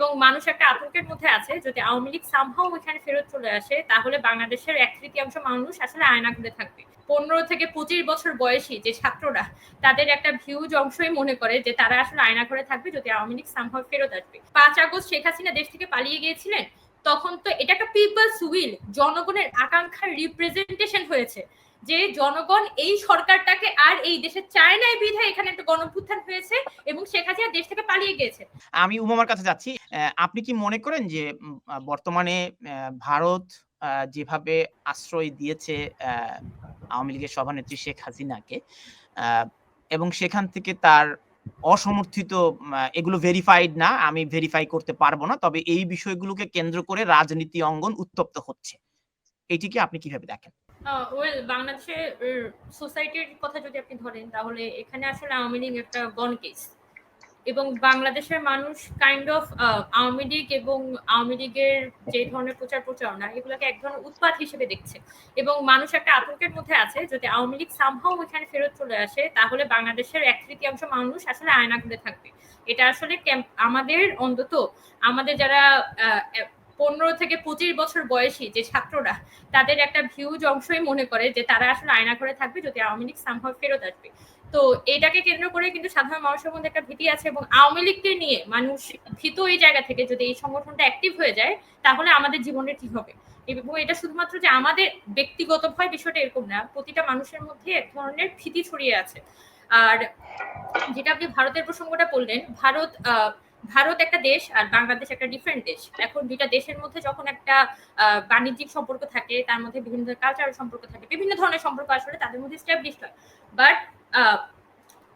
এবং মানুষ একটা আতঙ্কের মধ্যে আছে, যদি আওয়ামী লীগ সামহাও ওইখানে ফেরত চলে আসে তাহলে বাংলাদেশের 1/3 মানুষ আসলে আয়না ঘুরে থাকবে। 15 থেকে 25 বছর বয়সী যে ছাত্ররা, তাদের একটা হিউজ অংশই মনে করে যে তারা আসলে আয়না ঘরে থাকবে যদি আওয়ামী লীগ সামহাও ফেরত আসবে। 5 আগস্ট শেখ হাসিনা দেশ থেকে পালিয়ে গিয়েছিলেন, তখন তো এটা একটা পিপলস উইল, জনগণের আকাঙ্ক্ষার রিপ্রেজেন্টেশন হয়েছে যে জনগণ এই সরকারটাকে আর এই দেশে চায় না, বিধায় এখানে একটা গণঅভ্যুত্থান হয়েছে এবং শেখ হাসিনা দেশ থেকে পালিয়ে গিয়েছে। আমি উমামার কাছে যাচ্ছি। আপনি কি মনে করেন যে বর্তমানে ভারত যেভাবে আশ্রয় দিয়েছে আওয়ামী লীগের সভানেত্রী শেখ হাসিনাকে, এবং সেখান থেকে তার অসমর্থিত, এগুলো ভেরিফাইড না, আমি ভেরিফাই করতে পারবো না, তবে এই বিষয়গুলোকে কেন্দ্র করে রাজনীতি অঙ্গন উত্তপ্ত হচ্ছে, এইটিকে আপনি কিভাবে দেখেন? বাংলাদেশের সোসাইটির কথা যদি আপনি ধরেন তাহলে এখানে আসলে আওয়ামী লীগ একটা গণ কেস, এবং বাংলাদেশের মানুষ কাইন্ড অফ আওয়ামী লীগ এবং আওয়ামী লীগের যে ধরনের প্রচার প্রচারণা এগুলোকে এক ধরনের উৎপাত হিসেবে দেখছে, এবং মানুষ একটা আতঙ্কের মধ্যে আছে, যদি আওয়ামী লীগ সামহাও ওইখানে ফেরত চলে আসে তাহলে বাংলাদেশের 1/3 মানুষ আসলে আয়না ঘুরে থাকবে। এটা আসলে আমাদের অন্তত আমাদের যারা 15 থেকে 25 বছর বয়সী যে ছাত্ররা, তাদের একটা হিউজ অংশই মনে করে যে তারা আসলে আয়না ঘরে থাকবে যদি আওয়ামী লীগ সামহাও ফেরত আসবে। তো এটাকে কেন্দ্র করে কিন্তু সাধারণ মানুষের মধ্যে একটা ভীতি আছে, এবং আওয়ামী লীগকে নিয়ে মানুষ ভীত এই জায়গা থেকে, যদি এই সংগঠনটা অ্যাক্টিভ হয়ে যায় তাহলে আমাদের জীবনের কি হবে। এবং এটা শুধুমাত্র যে আমাদের ব্যক্তিগত ভয়, বিষয়টা এরকম না, প্রতিটা মানুষের মধ্যে এক ধরনের ভীতি ছড়িয়ে আছে। আর যেটা আপনি ভারতের প্রসঙ্গটা বললেন, ভারত একটা দেশ আর বাংলাদেশ একটা ডিফারেন্ট দেশ। এখন দুইটা দেশের মধ্যে যখন একটা বাণিজ্যিক সম্পর্ক থাকে, তার মধ্যে বিভিন্ন ধরনের কালচারাল সম্পর্ক থাকে, বিভিন্ন ধরনের সম্পর্ক আসলে তাদের মধ্যে এস্টাবলিশ হয়। বাট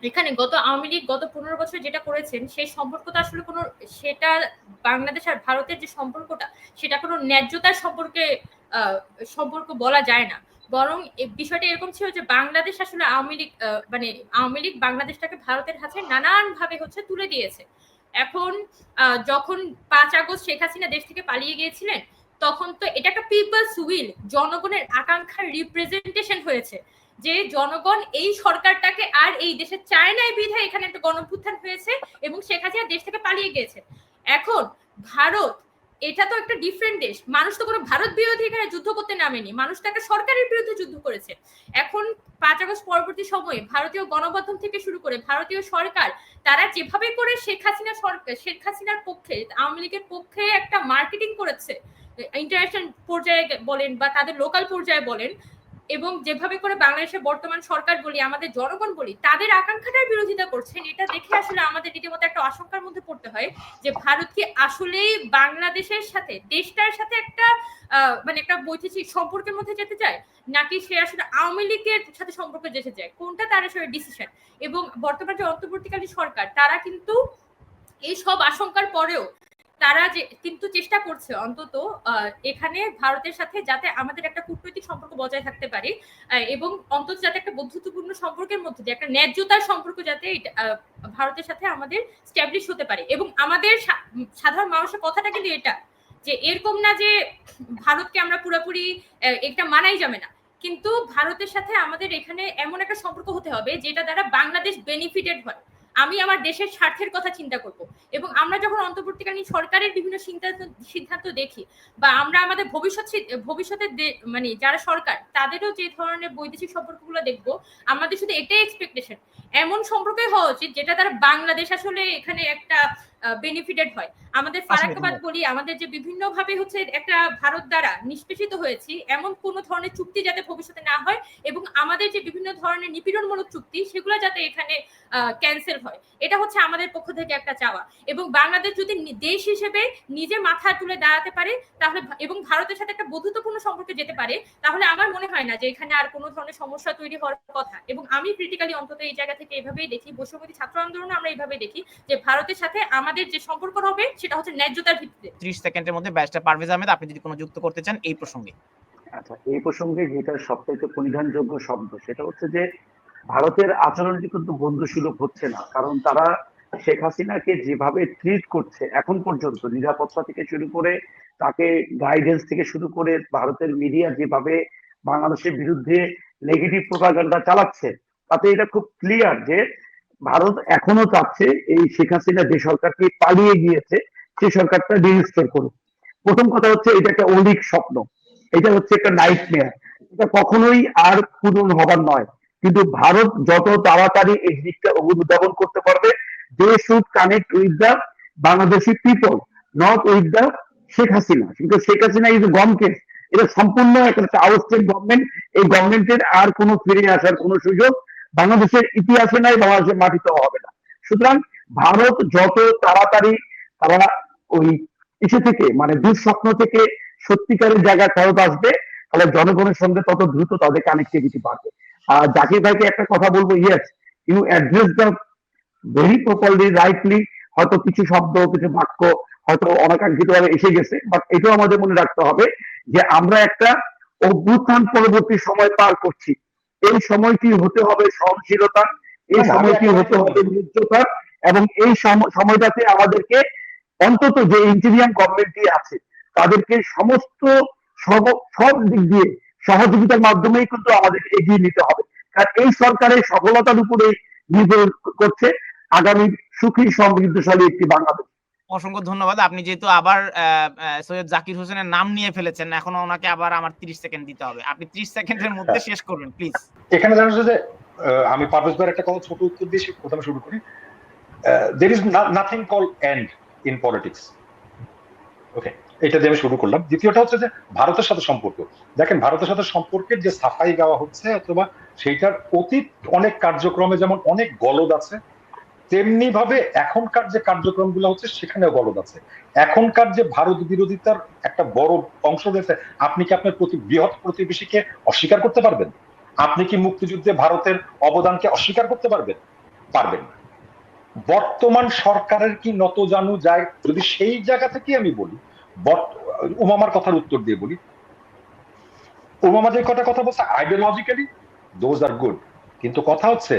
এখানে আওয়ামী লীগ গত 15 বছর যেটা করেছেন সেই সম্পর্কটা আসলে কোনো, সেটা বাংলাদেশ আর ভারতের যে সম্পর্কটা সেটা কোনো ন্যায্যতার সম্পর্ক বলা যায় না। বরং বিষয়টা এরকম ছিল যে বাংলাদেশ আসলে আওয়ামী লীগ বাংলাদেশটাকে ভারতের হাতে নানান ভাবে তুলে দিয়েছে। এখন যখন 5 আগস্ট শেখ হাসিনা দেশ থেকে পালিয়ে গিয়েছিলেন, তখন তো এটা একটা পিপলস উইল, জনগণের আকাঙ্ক্ষার রিপ্রেজেন্টেশন হয়েছে যে জনগণ এই সরকারটাকে আর এই দেশে চায় না, বিধায় এখানে একটা গণঅভ্যুত্থান হয়েছে এবং শেখ হাসিনা দেশ থেকে পালিয়ে গিয়েছে। এখন ভারত, এটা তো একটা ডিফারেন্ট দেশ, মানুষ তো কোনো ভারত বিরোধী এখানে যুদ্ধ করতে নামেনি, মানুষ তো একটা সরকারের বিরুদ্ধে যুদ্ধ করেছে। এখন 5 আগস্ট পরবর্তী সময়ে ভারতীয় গণমাধ্যম থেকে শুরু করে ভারতীয় সরকার, তারা যেভাবে করে শেখ হাসিনার পক্ষে, আওয়ামী লীগের পক্ষে একটা মার্কেটিং করেছে, ইন্টারন্যাশনাল পর্যায়ে বলেন বা তাদের লোকাল পর্যায়ে বলেন, এবং যেভাবে করে বাংলাদেশের বর্তমান সরকার বলি, আমাদের জনগণ বলি, তাদের আকাঙ্ক্ষাটার বিরোধিতা করছেন, এটা দেখে আসলে আমাদের রীতিমতো একটা আশঙ্কার মধ্যে পড়তে হয় যে ভারত কি আসলেই বাংলাদেশের সাথে, দেশটার সাথে একটা একটা বৈদেশিক সম্পর্কের মধ্যে যেতে চায়, নাকি সে আসলে আওয়ামী লীগের সাথে সম্পর্কে যেতে চায়, কোনটা তার আসলে ডিসিশন। এবং বর্তমান যে অন্তর্বর্তীকালীন সরকার, তারা কিন্তু এই সব আশঙ্কার পরেও তারা কিন্তু চেষ্টা করছে অন্তত এখানে ভারতের সাথে যাতে আমাদের একটা কূটনৈতিক সম্পর্ক বজায় থাকতে পারে, এবং অন্তত যাতে একটা বন্ধুত্বপূর্ণ সম্পর্কের মধ্যে দিয়ে একটা ন্যায্যতার সম্পর্ক যাতে ভারতের সাথে আমাদের স্ট্যাবলিশ হতে পারে। এবং আমাদের সাধারণ মানুষের কথাটা কিন্তু এটা, যে এরকম না যে ভারতকে আমরা পুরোপুরি এটা মানাই যাবে না, কিন্তু ভারতের সাথে আমাদের এখানে এমন একটা সম্পর্ক হতে হবে যেটা দ্বারা বাংলাদেশ বেনিফিটেড হয়। আমি আমার দেশের স্বার্থের কথা চিন্তা করব, এবং আমরা যখন অন্তর্বর্তীকালীন সরকারের বিভিন্ন সিদ্ধান্ত দেখি, বা আমরা আমাদের ভবিষ্যতে যারা সরকার, তাদেরও যে ধরনের বৈদেশিক সম্পর্কগুলো দেখবো, আমাদের শুধু এটাই এক্সপেকটেশন, এমন সম্পর্কই হওয়া উচিত যেটা দ্বারা বাংলাদেশ আসলে এখানে একটা বেনিফিটেড হয়। আমাদের ফারাক্কাবাদ বলি, আমাদের যে বিভিন্ন ভাবে একটা ভারত দ্বারা নিষ্পেষিত হয়েছি, এমন কোন ধরনের চুক্তি যাতে ভবিষ্যতে না হয়, এবং আমাদের যে বিভিন্ন ধরনের নিপীড়নমূলক চুক্তি সেগুলো যাতে এখানে ক্যান্সেল হয়, এটা হচ্ছে আমাদের পক্ষ থেকে একটা চাওয়া। এবং বাংলাদেশ যদি দেশ হিসেবে নিজে মাথা তুলে দাঁড়াতে পারে তাহলে, এবং ভারতের সাথে একটা বন্ধুত্বপূর্ণ সম্পর্কে যেতে পারে, তাহলে আমার মনে হয় না যে এখানে আর কোনো ধরনের সমস্যা তৈরি হওয়ার কথা। এবং আমি ক্রিটিক্যালি অন্তত এই জায়গা থেকে এভাবেই দেখি, বৈষম্যবিরোধী ছাত্র আন্দোলন আমরা এইভাবে দেখি যে ভারতের সাথে আমাদের যে সম্পর্ক হবে সেটা হচ্ছে ন্যায্যতার ভিত্তিতে। 30 সেকেন্ডের মধ্যে ব্যারিস্টার পারভেজ আহমেদ, আপনি যদি কোনো যুক্ত করতে চান এই প্রসঙ্গে। আচ্ছা, এই প্রসঙ্গে যেটা সবচাইতে পরিধানযোগ্য শব্দ সেটা হচ্ছে যে ভারতের আচরণটি কিন্তু বন্ধুসুলভ হচ্ছে না, কারণ তারা শেখ হাসিনাকে যেভাবে ট্রিট করছে এখন পর্যন্ত, নিরাপত্তা থেকে শুরু করে তাকে গাইডেন্স থেকে শুরু করে ভারতের মিডিয়া যেভাবে বাংলাদেশের বিরুদ্ধে নেগেটিভ প্রোপাগান্ডা চালাচ্ছে, তাতে এটা খুব ক্লিয়ার যে ভারত এখনো চাচ্ছে এই শেখ হাসিনা যে সরকারকে পালিয়ে গিয়েছে সেই সরকারটা রিস্টোর করুক। প্রথম কথা হচ্ছে এটা একটা অলিক স্বপ্ন, এটা হচ্ছে একটা নাইটমেয়ার, এটা কখনোই আর পূরণ হবার নয়। কিন্তু ভারত যত তাড়াতাড়ি এই জিনিসটা উদ্ভাবন করতে পারবে, they should connect with the Bangladeshi people, not with the Sheikh Hasina. কিন্তু Sheikh Hasina is gone case, এটা সম্পূর্ণ একটা আউটস্টেট গভর্নমেন্ট। এই গভর্নমেন্টের আর কোনো ফিরে আসার কোনো সুযোগ বাংলাদেশের ইতিহাসে নাই, বাংলাদেশের মাটিতেও হবে না। সুতরাং ভারত যত তাড়াতাড়ি তারা ওই ইসে থেকে মানে দুঃস্বপ্ন থেকে সত্যিকারের জায়গায় ফেরত আসবে, তাহলে জনগণের সঙ্গে তত দ্রুত তাদের কানেক্টিভিটি বাড়বে। আর জাকির ভাইকে একটা কথা বলবো, yes, you address the very properly, rightly. হয়তো কিছু শব্দ, কিছু বাক্য হয়তো অনাকাঙ্ক্ষিতভাবে এসে গেছে, বাট এটাও আমাদের মনে রাখতে হবে যে আমরা একটা অভ্যুত্থান পরবর্তী সময় পার করছি। এই সময়টি হতে হবে সহনশীলতা, এই সময়টি হতে হবে নির্জতা, এবং এই সময়টাতে আমাদেরকে অন্তত যে ইন্টেরিয়াম গভর্নমেন্টই আছে তাদেরকে সমস্ত সব দিক দিয়ে সহযোগিতার মাধ্যমেই কিন্তু আমাদের এগিয়ে নিতে হবে। কারণ এই সরকারের সফলতার উপরে নির্ভর করছে আগামী সুখী সমৃদ্ধশালী একটি বাংলাদেশ। অসংখ্য ধন্যবাদ। আপনি যেহেতু আবার সৈয়দ জাকির হোসেনের নাম নিয়ে ফেলেছেন, এখন ওনাকে আবার আমার 30 সেকেন্ড দিতে হবে। আপনি 30 সেকেন্ডের মধ্যে শেষ করুন প্লিজ। এখানে জানা যাচ্ছে যে আমি পারভেজ ভাইয়ের একটা কথা ছোট উত্তর দিয়ে প্রথমে শুরু করি। there is nothing called end in politics. ওকে, এটা দিয়ে আমি শুরু করলাম। দ্বিতীয়টা হচ্ছে যে ভারতের সাথে সম্পর্ক। দেখেন, ভারতের সাথে সম্পর্কের যে সাফাই গাওয়া হচ্ছে অথবা সেইটার অতীত অনেক কার্যক্রমে যেমন অনেক গলদ আছে, তেমনি ভাবে এখনকার যে কার্যক্রমগুলো হচ্ছে সেখানেও গলদ আছে। এখনকার যে ভারত বিরোধিতার একটা বড় অংশ রয়েছে, আপনি কি আপনার বৃহৎ প্রতিবেশীকে অস্বীকার করতে পারবেন? আপনি কি মুক্তিযুদ্ধে ভারতের অবদানকে অস্বীকার করতে পারবেন? পারবেন না। বর্তমান সরকারের কি নতজানু যায়, যদি সেই জায়গা থেকে আমি বলি, উমামার কথার উত্তর দিয়ে বলি, উমামা যে কথা বলছে আইডিওলজিক্যালি দোজ আর গুড, কিন্তু কথা হচ্ছে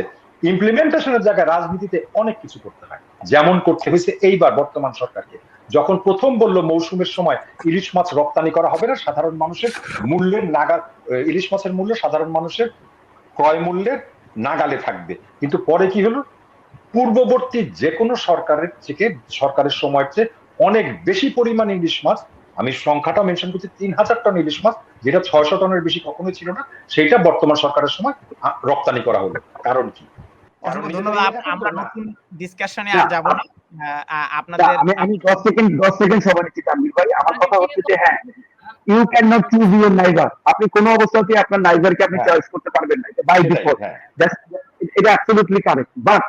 ইমপ্লিমেন্টেশনের জায়গায় রাজনীতিতে অনেক কিছু করতে হয়। যেমন করতে হয়েছে এইবার বর্তমান সরকারকে, যখন প্রথম বলল মৌসুমের সময় ইলিশ মাছ রপ্তানি করা হবে না, সাধারণ মানুষের মূল্যের নাগাল, ইলিশ মাছের মূল্য সাধারণ মানুষের ক্রয় মূল্যের নাগালে থাকবে। কিন্তু পরে কি হলো, পূর্ববর্তী যে কোনো সরকারের সময়ের চেয়ে অনেক বেশি পরিমাণ ইলিশ মাছ, আমি সংখ্যাটা মেনশন করছি, 3000 টন ইলিশ মাছ, যেটা 600 টনের বেশি কখনোই ছিল না, সেইটা বর্তমান সরকারের সময় রপ্তানি করা হলো। কারণ কি? ধন্যবাদ। আমরা নতুন ডিসকাশনে আর যাব না। আপনাদের আমি 10 সেকেন্ড সময় নিচ্ছি তানভীর ভাই। আমার কথা হচ্ছে যে হ্যাঁ, you can not choose your neighbour. আপনি কোনো অবস্থাতেই আপনার নাইবারকে আপনি চয়েস করতে পারবেন না, বাই ডিফল্ট। এটা অ্যাবসলিউটলি কারেক্ট। বাট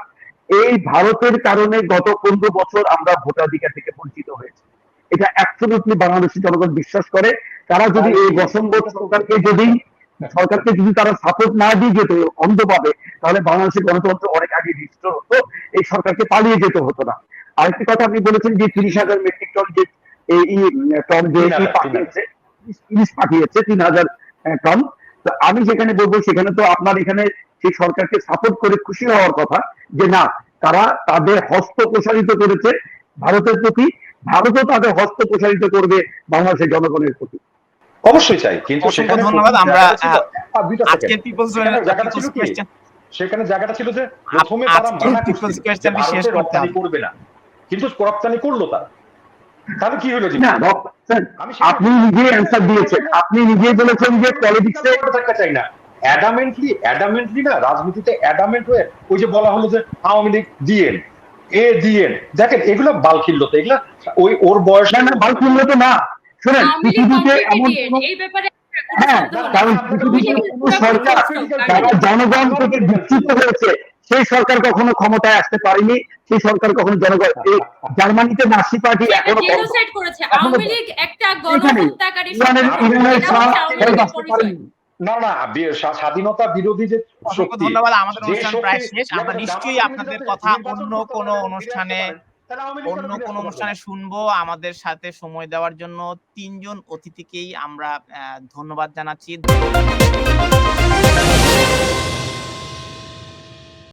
এই ভারতের কারণে গত 15 বছর আমরা ভোটাধিকার থেকে বঞ্চিত হয়েছি, এটা অ্যাবসলিউটলি বাংলাদেশের জনগণ বিশ্বাস করে। তারা যদি এই বসম্ভব সরকারকে যদি তারা সাপোর্ট না দিয়ে যেত অন্ধভাবে, তাহলে বাংলাদেশের গণতন্ত্র অনেক আগে রিস্টোর হতো, এই সরকারকে পালিয়ে যেতে হতো না। আরেকটি কথা আপনি বলেছেন যে 30,000 মেট্রিক টন যে পাঠিয়েছে 3,000 টন। তো আমি যেখানে বলবো, সেখানে তো আপনার এখানে সেই সরকারকে সাপোর্ট করে খুশি হওয়ার কথা যে না, তারা তাদের হস্ত প্রসারিত করেছে ভারতের প্রতি, ভারতও তাদের হস্ত প্রসারিত করবে বাংলাদেশের জনগণের প্রতি। অবশ্যই চাই, কিন্তু সেখানে ধন্যবাদ। আমরা আজকের পিপলস কোয়েশ্চেন, সেখানে জায়গাটা ছিল যে প্রথমে তারা মানা করবে না, কিন্তু রপ্তানি করলো তারা। তাহলে কি হলো? আপনি নিজে অ্যান্সার দিয়েছেন, আপনি নিজেই বলেছেন যে পলিটিক্সে থাকতে চাই না। অ্যাডামেন্টলি না, রাজনীতিতে অ্যাডামেন্ট হয়ে ওই যে বলা হলো যে আওয়ামী লীগ দিয়েন, দেখেন এগুলো বালখিল্যতা, এগুলা ওই ওর বয়স না বালখিল্যতা না। শোনেন, পৃথিবীতে এমন এই ব্যাপারে কারণ পৃথিবীতে কোনো সরকার যারা জনগণ থেকে বিচ্যুত হয়েছে সেই সরকার কখনো ক্ষমতায় আসতে পারেনি, সেই সরকার কখনো জনগণ। জার্মানিতে নাসি পার্টি এখনো করেছে, আওয়ামী লীগ একটা গণহত্যাকারী না, স্বাধীনতা বিরোধী যে শক্তি। ধন্যবাদ। আমাদের অনুষ্ঠান প্রায় শেষ। আমরা নিশ্চয়ই আপনাদের কথা অন্য কোনো অনুষ্ঠানে শুনবো। আমাদের সাথে সময় দেওয়ার জন্য 3 জন অতিথিকেই আমরা ধন্যবাদ জানাচ্ছি।